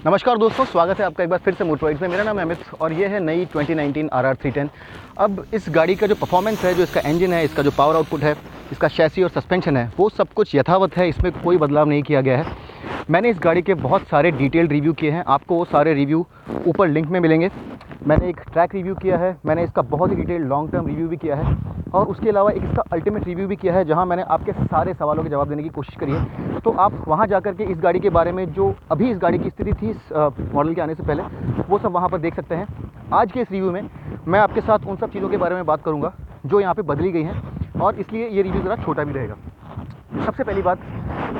नमस्कार दोस्तों, स्वागत है आपका एक बार फिर से मोटरवाइड्स में। मेरा नाम है अमित और ये है नई 2019 RR 310। अब इस गाड़ी का जो परफॉर्मेंस है, जो इसका इंजन है, इसका जो पावर आउटपुट है, इसका शैसी और सस्पेंशन है, वो सब कुछ यथावत है। इसमें कोई बदलाव नहीं किया गया है। मैंने इस गाड़ी के बहुत सारे डिटेल्ड रिव्यू किए हैं, आपको वो सारे रिव्यू ऊपर लिंक में मिलेंगे। मैंने एक ट्रैक रिव्यू किया है, मैंने इसका बहुत ही डिटेल्ड लॉन्ग टर्म रिव्यू भी किया है और उसके अलावा एक इसका अल्टीमेट रिव्यू भी किया है, जहां मैंने आपके सारे सवालों के जवाब देने की कोशिश करी है। तो आप वहां जाकर के इस गाड़ी के बारे में, जो अभी इस गाड़ी की स्थिति थी इस मॉडल के आने से पहले, वो सब वहां पर देख सकते हैं। आज के इस रिव्यू में मैं आपके साथ उन सब चीज़ों के बारे में बात करूँगा जो यहाँ पर बदली गई हैं, और इसलिए ये रिव्यू ज़रा छोटा भी रहेगा। सबसे पहली बात,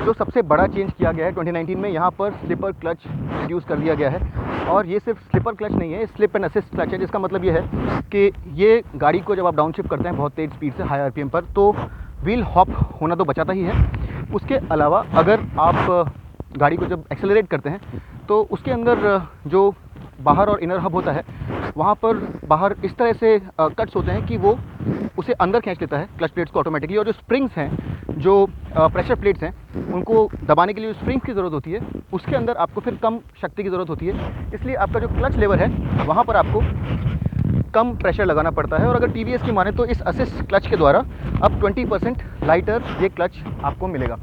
जो सबसे बड़ा चेंज किया गया है 2019 में, यहाँ पर स्लिपर क्लच इंट्रोड्यूस कर दिया गया है। और ये सिर्फ स्लिपर क्लच नहीं है, स्लिप एंड असिस्ट क्लच है, जिसका मतलब ये है कि ये गाड़ी को जब आप डाउनशिफ्ट करते हैं बहुत तेज़ स्पीड से, हाई आरपीएम पर, तो व्हील हॉप होना तो बचाता ही है। उसके अलावा अगर आप गाड़ी को जब एक्सेलरेट करते हैं तो उसके अंदर जो बाहर और इनर हब होता है, वहाँ पर बाहर इस तरह से कट्स होते हैं कि वो उसे अंदर खींच लेता है क्लच प्लेट्स को ऑटोमेटिकली। और जो स्प्रिंग्स हैं, जो प्रेशर प्लेट्स हैं, उनको दबाने के लिए स्प्रिंग्स की ज़रूरत होती है, उसके अंदर आपको फिर कम शक्ति की ज़रूरत होती है। इसलिए आपका जो क्लच लेवर है, वहाँ पर आपको कम प्रेशर लगाना पड़ता है। और अगर TVS की माने तो इस असिस्ट क्लच के द्वारा अब 20% लाइटर ये क्लच आपको मिलेगा।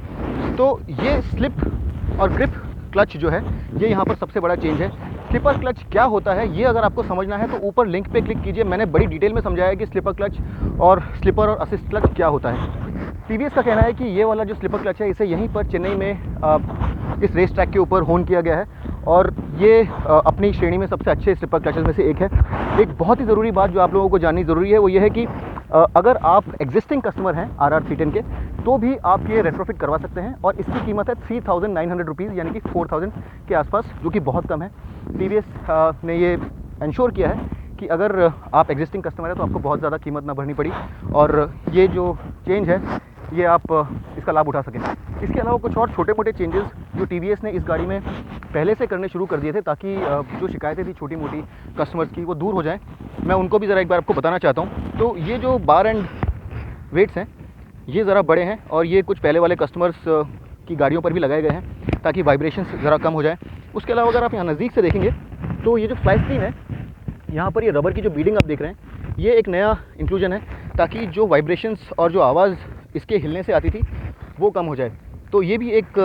तो ये स्लिप और ग्रिप क्लच जो है, ये यहाँ पर सबसे बड़ा चेंज है। स्लिपर क्लच क्या होता है, ये अगर आपको समझना है तो ऊपर लिंक पे क्लिक कीजिए। मैंने बड़ी डिटेल में समझाया है कि स्लिपर क्लच और स्लिपर और असिस्ट क्लच क्या होता है। TVS का कहना है कि ये वाला जो स्लिपर क्लच है, इसे यहीं पर चेन्नई में इस रेस ट्रैक के ऊपर होन किया गया है और ये अपनी श्रेणी में सबसे अच्छे स्लिपर क्लचेस में से एक है। एक बहुत ही ज़रूरी बात जो आप लोगों को जाननी ज़रूरी है, वो ये है कि अगर आप एग्जिस्टिंग कस्टमर हैं RR 310 के, तो भी आप ये रेट्रोफिट करवा सकते हैं और इसकी कीमत है 3900 रुपीज़, यानी कि 4000 के आसपास, जो कि बहुत कम है। TVS ने ये इंश्योर किया है कि अगर आप एग्जिस्टिंग कस्टमर है तो आपको बहुत ज़्यादा कीमत ना भरनी पड़ी और ये जो चेंज है, ये आप इसका लाभ उठा सकें। इसके अलावा कुछ और छोटे मोटे चेंजेस जो TVS ने इस गाड़ी में पहले से करने शुरू कर दिए थे, ताकि जो शिकायतें थी छोटी मोटी कस्टमर्स की, वो दूर हो जाएं, मैं उनको भी ज़रा एक बार आपको बताना चाहता हूँ। तो ये जो बार एंड वेट्स हैं, ये ज़रा बड़े हैं और ये कुछ पहले वाले कस्टमर्स की गाड़ियों पर भी लगाए गए हैं ताकि वाइब्रेशंस ज़रा कम हो जाए। उसके अलावा अगर आप यहाँ नज़दीक से देखेंगे तो ये जो फ्लाई स्क्रीन है, यहाँ पर ये रबर की जो बीडिंग आप देख रहे हैं, ये एक नया इंक्लूजन है ताकि जो वाइब्रेशंस और जो आवाज़ इसके हिलने से आती थी वो कम हो जाए। तो ये भी एक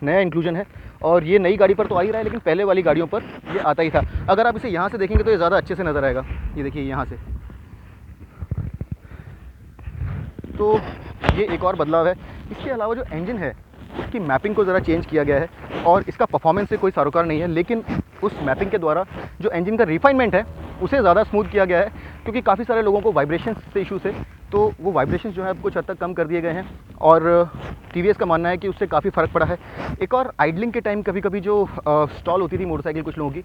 नया इंक्लूजन है और ये नई गाड़ी पर तो आ ही रहा है, लेकिन पहले वाली गाड़ियों पर ये आता ही था। अगर आप इसे यहाँ से देखेंगे तो ये ज़्यादा अच्छे से नज़र आएगा। ये देखिए यहाँ से, तो ये एक और बदलाव है। इसके अलावा जो इंजन है, उसकी मैपिंग को ज़रा चेंज किया गया है और इसका परफॉर्मेंस से कोई सरोकार नहीं है, लेकिन उस मैपिंग के द्वारा जो इंजन का रिफाइनमेंट है उसे ज़्यादा स्मूथ किया गया है, क्योंकि काफ़ी सारे लोगों को वाइब्रेशन से इशूज़ है, तो वो वाइब्रेशंस जो है कुछ हद तक कम कर दिए गए हैं और TVS का मानना है कि उससे काफ़ी फ़र्क पड़ा है। एक और आइडलिंग के टाइम कभी कभी जो स्टॉल होती थी मोटरसाइकिल कुछ लोगों की,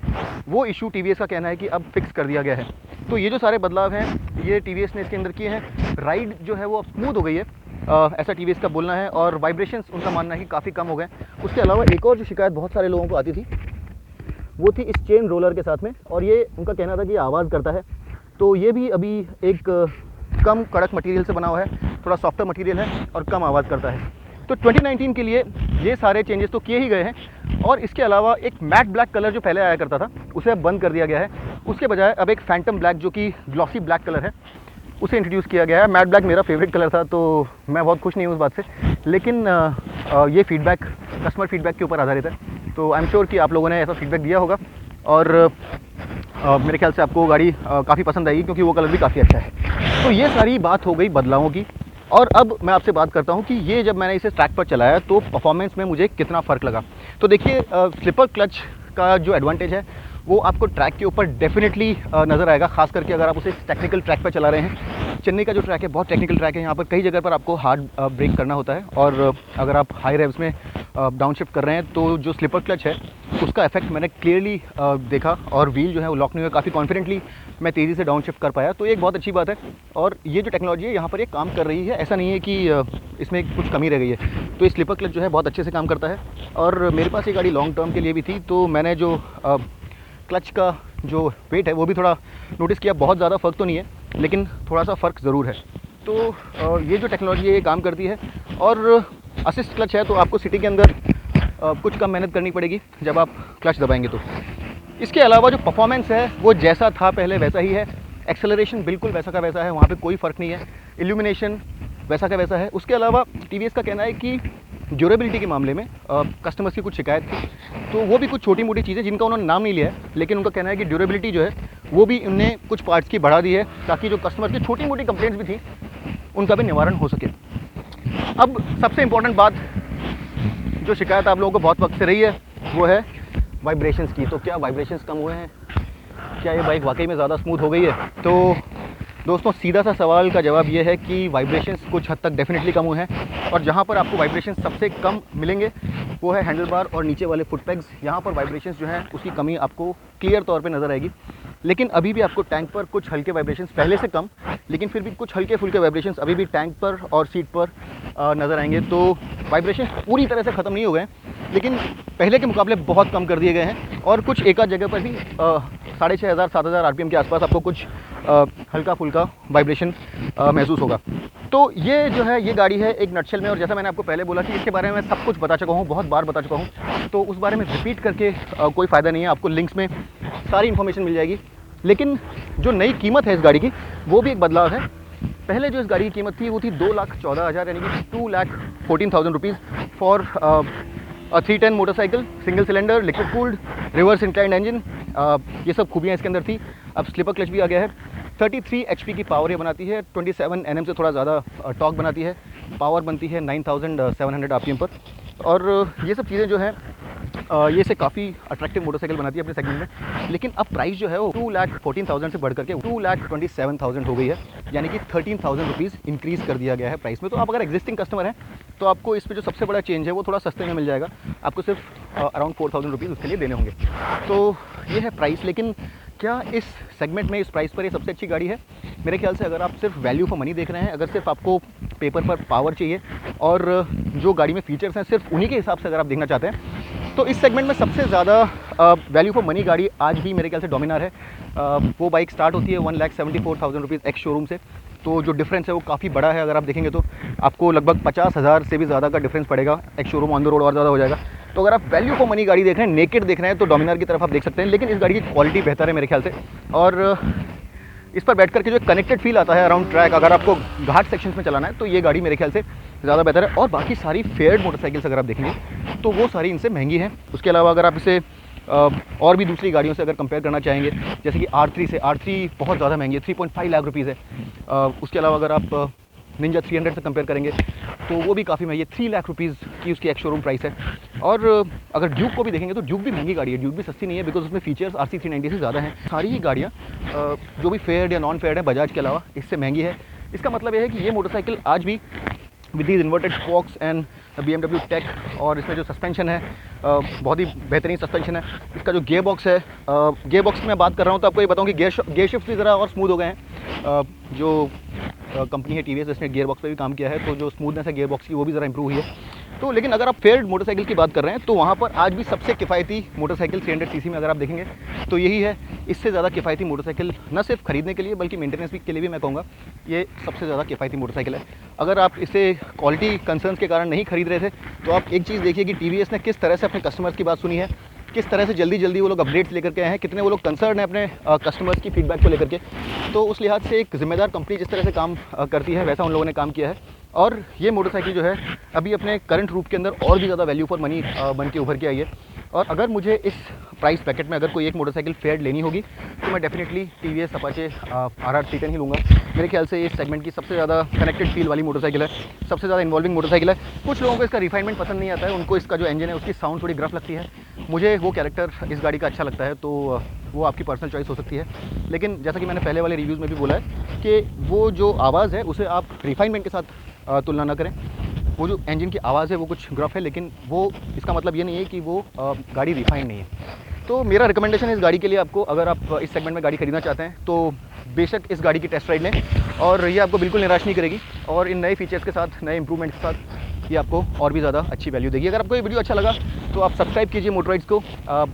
वो इशू TVS का कहना है कि अब फिक्स कर दिया गया है। तो ये जो सारे बदलाव हैं, ये TVS ने इसके अंदर किए हैं। राइड जो है वो अब स्मूथ हो गई है, ऐसा TVS का बोलना है, और वाइब्रेशंस उनका मानना है कि काफ़ी कम हो गए। उसके अलावा एक और जो शिकायत बहुत सारे लोगों को आती थी, वो थी इस चेन रोलर के साथ में, और ये उनका कहना था कि ये आवाज़ करता है। तो ये भी अभी एक कम कड़क मटेरियल से बना हुआ है, थोड़ा सॉफ्टर मटेरियल है और कम आवाज़ करता है। तो 2019 के लिए ये सारे चेंजेस तो किए ही गए हैं। और इसके अलावा एक मैट ब्लैक कलर जो पहले आया करता था, उसे अब बंद कर दिया गया है। उसके बजाय अब एक फैंटम ब्लैक, जो कि ग्लॉसी ब्लैक कलर है, उसे इंट्रोड्यूस किया गया है। मैट ब्लैक मेरा फेवरेट कलर था, तो मैं बहुत खुश नहीं हूँ उस बात से, लेकिन ये फीडबैक कस्टमर फीडबैक के ऊपर आधारित है। तो आई एम श्योर कि आप लोगों ने ऐसा फीडबैक दिया होगा और मेरे ख्याल से आपको गाड़ी काफ़ी पसंद आएगी, क्योंकि वो कलर भी काफ़ी अच्छा है। तो ये सारी बात हो गई बदलावों की, और अब मैं आपसे बात करता हूँ कि ये जब मैंने इसे ट्रैक पर चलाया तो परफॉर्मेंस में मुझे कितना फ़र्क लगा। तो देखिए, स्लिपर क्लच का जो एडवांटेज है वो आपको ट्रैक के ऊपर डेफिनेटली नज़र आएगा, खास करके अगर आप उसे टेक्निकल ट्रैक पर चला रहे हैं। चेन्नई का जो ट्रैक है बहुत टेक्निकल ट्रैक है, यहाँ पर कई जगह पर आपको हार्ड ब्रेक करना होता है, और अगर आप हाई रेव्स में डाउनशिफ्ट कर रहे हैं तो जो स्लिपर क्लच है उसका इफेक्ट मैंने क्लियरली देखा, और व्हील जो है वो लॉक नहीं हुआ, काफ़ी कॉन्फिडेंटली मैं तेज़ी से डाउनशिफ्ट कर पाया। तो ये एक बहुत अच्छी बात है, और ये जो टेक्नोलॉजी है यहाँ पर ये काम कर रही है, ऐसा नहीं है कि इसमें कुछ कमी रह गई है। तो ये स्लिपर क्लच जो है बहुत अच्छे से काम करता है, और मेरे पास ये गाड़ी लॉन्ग टर्म के लिए भी थी, तो मैंने जो क्लच का जो वेट है वो भी थोड़ा नोटिस किया। बहुत ज़्यादा फ़र्क तो नहीं है, लेकिन थोड़ा सा फ़र्क ज़रूर है। तो ये जो टेक्नोलॉजी है ये काम करती है। और असिस्ट क्लच है, तो आपको सिटी के अंदर कुछ कम मेहनत करनी पड़ेगी जब आप क्लच दबाएंगे तो। इसके अलावा जो परफॉर्मेंस है वो जैसा था पहले वैसा ही है, एक्सेलरेशन बिल्कुल वैसा का वैसा है, वहाँ पे कोई फ़र्क नहीं है, इल्यूमिनेशन वैसा का वैसा है। उसके अलावा टीवीएस का कहना है कि ड्यूरेबिलिटी के मामले में कस्टमर्स की कुछ शिकायत थी, तो वो भी कुछ छोटी मोटी चीज़ें जिनका उन्होंने नाम नहीं लिया है, लेकिन उनका कहना है कि ड्यूरेबिलिटी जो है वो भी उनने कुछ पार्ट्स की बढ़ा दी है ताकि जो कस्टमर की छोटी मोटी कंप्लेंट्स भी थी उनका भी निवारण हो सके। अब सबसे इम्पोर्टेंट बात जो शिकायत आप लोगों को बहुत वक्त से रही है वो है वाइब्रेशंस की। तो क्या वाइब्रेशंस कम हुए हैं, क्या ये बाइक वाकई में ज़्यादा स्मूथ हो गई है? तो दोस्तों सीधा सा सवाल का जवाब ये है कि वाइब्रेशंस कुछ हद तक डेफिनेटली कम हुए हैं, और जहाँ पर आपको वाइब्रेशंस सबसे कम मिलेंगे वो है हैंडल बार और नीचे वाले फुट पैग्स। यहाँ पर वाइब्रेशंस जो हैं उसकी कमी आपको क्लियर तौर पे नज़र आएगी, लेकिन अभी भी आपको टैंक पर कुछ हल्के वाइब्रेशंस, पहले से कम लेकिन फिर भी कुछ हल्के फुल्के वाइब्रेशंस अभी भी टैंक पर और सीट पर नज़र आएंगे। तो वाइब्रेशंस पूरी तरह से ख़त्म नहीं हो गए, लेकिन पहले के मुकाबले बहुत कम कर दिए गए हैं, और कुछ एक आध जगह पर भी 6500-7000 आरपीएम के आसपास आपको कुछ हल्का फुल्का वाइब्रेशन महसूस होगा। तो ये जो है ये गाड़ी है एक नटशेल में, और जैसा मैंने आपको पहले बोला कि इसके बारे में मैं सब कुछ बता चुका हूँ, बहुत बार बता चुका हूँ, तो उस बारे में रिपीट करके कोई फ़ायदा नहीं है। आपको लिंक्स में सारी इन्फॉर्मेशन मिल जाएगी। लेकिन जो नई कीमत है इस गाड़ी की वो भी एक बदलाव है। पहले जो इस गाड़ी की कीमत थी वो थी 2,14,000 यानी कि 2,14,000 rupees for 310 motorcycle, single cylinder, liquid cooled, reverse inclined engine, ये सब खूबियाँ इसके अंदर थी। अब स्लिपर क्लच भी आ गया है, 33 HP की पावर ये बनाती है, 27 Nm से थोड़ा ज़्यादा टॉर्क बनाती है, पावर बनती है 9700 RPM पर, और ये सब चीज़ें जो है ये से काफ़ी अट्रैक्टिव मोटरसाइकिल बनाती है अपने सेगमेंट में। लेकिन अब प्राइस जो है वो 2,14,000 से बढ़ करके 2,27,000 हो गई है, यानी कि 13,000 रुपीज़ इंक्रीज़ कर दिया गया है प्राइस में। तो आप अगर एग्जिस्टिंग कस्टमर हैं तो आपको इस पे जो सबसे बड़ा चेंज है वो थोड़ा सस्ते में मिल जाएगा, आपको सिर्फ अराउंड 4,000 रुपीज़ उसके लिए देने होंगे। तो ये है प्राइस। लेकिन क्या इस सेगमेंट में इस प्राइस पर ये सबसे अच्छी गाड़ी है? मेरे ख्याल से अगर आप सिर्फ वैल्यू फॉर मनी देख रहे हैं, अगर सिर्फ आपको पेपर पर पावर चाहिए और जो गाड़ी में फीचर्स हैं सिर्फ उन्हीं के हिसाब से अगर आप देखना चाहते हैं, तो इस सेगमेंट में सबसे ज़्यादा वैल्यू फॉर मनी गाड़ी आज भी मेरे ख्याल से डोमिनार है। वो बाइक स्टार्ट होती है 1,74,000 रुपीज़ एक्स शोरूम से, तो जो डिफरेंस है वो काफ़ी बड़ा है। अगर आप देखेंगे तो आपको लगभग 50,000 से भी ज़्यादा का डिफरेंस पड़ेगा, ex showroom on the road और ज़्यादा हो जाएगा। तो अगर आप वैल्यू फॉर मनी गाड़ी देख रहे हैं, नेकेड देख रहे हैं, तो डोमिनार की तरफ आप देख सकते हैं। लेकिन इस गाड़ी की क्वालिटी बेहतर है मेरे ख्याल से, और इस पर बैठ करके जो कनेक्टेड फील आता है अराउंड ट्रैक, अगर आपको घाट सेक्शंस में चलाना है तो ये गाड़ी मेरे ख्याल से ज़्यादा बेहतर है। और बाकी सारी फेयर्ड मोटरसाइकिल्स अगर आप देखेंगे तो वो सारी इनसे महंगी हैं। उसके अलावा अगर आप इसे और भी दूसरी गाड़ियों से अगर कंपेयर करना चाहेंगे, जैसे कि R3 से, R3 बहुत ज़्यादा महंगी है, 3.5 लाख रुपीज़ है। उसके अलावा अगर आप निंजा 300 से कंपेयर करेंगे तो वो भी काफ़ी महंगी है, 3 लाख रुपीज़ की उसकी एक्स शोरूम प्राइस है। और अगर ड्यूक को भी देखेंगे तो ड्यूक भी महंगी गाड़ी है, ड्यूक भी सस्ती नहीं है, बिकॉज उसमें फीचर्स RC 390 से ज़्यादा हैं। सारी ही गाड़ियाँ जो भी फेयर्ड या नॉन फेयर्ड है बजाज के अलावा इससे महंगी है। इसका मतलब ये है कि ये मोटरसाइकिल आज भी with these inverted spokes and BMW tech, और इसमें जो सस्पेंशन है बहुत ही बेहतरीन सस्पेंशन है। इसका जो गियर बॉक्स है, गियर बॉक्स की मैं बात कर रहा हूँ तो आपको ये बताऊँ कि गियर शिफ्ट भी ज़रा और स्मूथ हो गए हैं। जो कंपनी है TVS, इसने गियर बॉक्स पे भी काम किया है, तो जो स्मूथनेस है गियर बॉक्स की वो भी ज़रा इंप्रूव हुई है। तो लेकिन अगर आप फेयर्ड मोटरसाइकिल की बात कर रहे हैं तो वहाँ पर आज भी सबसे किफ़ायती मोटरसाइकिल 300 सीसी में अगर आप देखेंगे तो यही है। इससे ज़्यादा किफ़ायती मोटरसाइकिल न सिर्फ खरीदने के लिए बल्कि मेंटेनेंस के लिए भी मैं कहूँगा ये सबसे ज़्यादा किफ़ायती मोटरसाइकिल है। अगर आप इसे क्वालिटी कंसर्न्स के कारण नहीं खरीद रहे थे तो आप एक चीज़ देखिए कि TVS ने किस तरह से अपने कस्टमर्स की बात सुनी है, किस तरह से जल्दी जल्दी वो लोग अपडेट्स लेकर के आए हैं, कितने वो लोग कंसर्न है अपने कस्टमर्स की फीडबैक को लेकर के। तो उस लिहाज से एक जिम्मेदार कंपनी जिस तरह से काम करती है वैसा उन लोगों ने काम किया है, और ये मोटरसाइकिल जो है अभी अपने करंट रूप के अंदर और भी ज़्यादा वैल्यू फॉर मनी बन के उभर के आई है। और अगर मुझे इस प्राइस पैकेट में अगर कोई एक मोटरसाइकिल फेयर्ड लेनी होगी तो मैं डेफिनेटली TVS अपाचे RR 310 ही लूँगा। मेरे ख्याल से इस सेगमेंट की सबसे ज़्यादा कनेक्टेड फील वाली मोटरसाइकिल है, सबसे ज़्यादा इन्वॉल्विंग मोटरसाइकिल है। कुछ लोगों को इसका रिफाइनमेंट पसंद नहीं आता है, उनको इसका जो इंजन है उसकी साउंड थोड़ी ग्रफ लगती है। मुझे वो कैरेक्टर इस गाड़ी का अच्छा लगता है, तो वो आपकी पर्सनल चॉइस हो सकती है। लेकिन जैसा कि मैंने पहले वाले रिव्यूज़ में भी बोला है कि वो जो आवाज़ है उसे आप रिफाइनमेंट के साथ तुलना ना करें। वो जो इंजन की आवाज़ है वो कुछ ग्रफ है, लेकिन वो इसका मतलब ये नहीं है कि वो गाड़ी रिफाइंड नहीं है। तो मेरा रिकमेंडेशन है इस गाड़ी के लिए आपको, अगर आप इस सेगमेंट में गाड़ी खरीदना चाहते हैं तो बेशक इस गाड़ी की टेस्ट राइड लें, और ये आपको बिल्कुल निराश नहीं करेगी, और इन नए फीचर्स के साथ, नए इंप्रूवमेंट के साथ ये आपको और भी ज़्यादा अच्छी वैल्यू देगी। अगर आपको ये वीडियो अच्छा लगा तो आप सब्सक्राइब कीजिए मोटराइड्स को,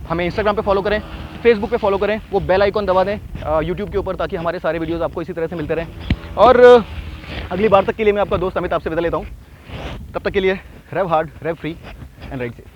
हमें इंस्टाग्राम पे फॉलो करें, फेसबुक पे फॉलो करें, वो बेल आइकॉन दबा दें यूट्यूब के ऊपर, ताकि हमारे सारे वीडियोज़ आपको इसी तरह से मिलते रहें। और अगली बार तक के लिए मैं आपका दोस्त अमित आपसे विदा लेता हूँ। तब तक के लिए rev hard, rev free and ride safe.